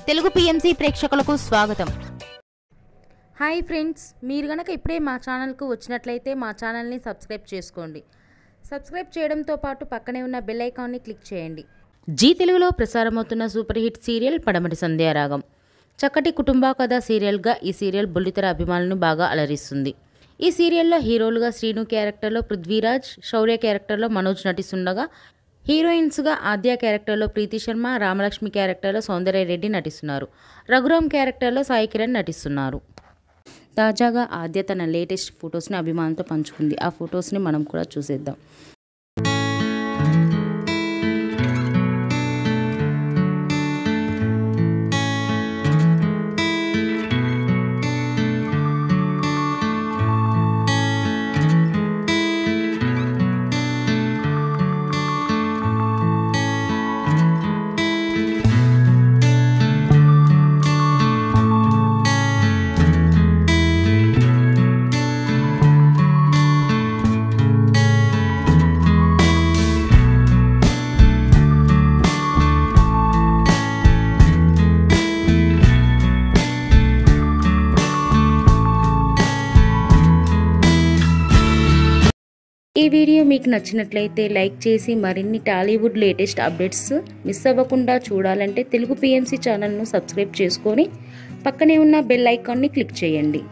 Telugu PMC ప్రేక్షకులకు స్వాగతం. Hi friends, మీరు గనక ఇప్పుడే మా ఛానల్కు వచ్చినట్లయితే మా ఛానల్ని సబ్స్క్రైబ్ చేసుకోండి. సబ్స్క్రైబ్ చేయడంతో పాటు పక్కనే ఉన్న బెల్ ఐకాన్ని క్లిక్ చేయండి. జీ తెలుగులో ప్రసారమవుతున్న సూపర్ హిట్ సీరియల్ పడమటి సంధ్యారాగం. చక్కటి కుటుంబ కథ సీరియల్గా ఈ సీరియల్ బుల్లితెర అభిమానులను బాగా అలరిస్తుంది. ఈ సీరియల్లో హీరోలుగా శ్రీను క్యారెక్టర్లో పృథ్వీరాజ్, శౌర్య క్యారెక్టర్లో మనోజ్ నటిస్తుండగా హీరోయిన్స్గా ఆద్య క్యారెక్టర్లో ప్రీతి శర్మ, రామలక్ష్మి క్యారెక్టర్లో సౌందర్య రెడ్డి నటిస్తున్నారు. రఘురామ్ క్యారెక్టర్లో సాయి కిరణ్ నటిస్తున్నారు. తాజాగా ఆద్య తన లేటెస్ట్ ఫొటోస్ని అభిమానులతో పంచుకుంది. ఆ ఫొటోస్ని మనం కూడా చూసేద్దాం. ఈ వీడియో మీకు నచ్చినట్లయితే లైక్ చేసి మరిన్ని టాలీవుడ్ లేటెస్ట్ అప్డేట్స్ మిస్ అవ్వకుండా చూడాలంటే తెలుగు పిఎంసి ఛానల్ను సబ్స్క్రైబ్ చేసుకొని పక్కనే ఉన్న బెల్ ఐకాన్ని క్లిక్ చేయండి.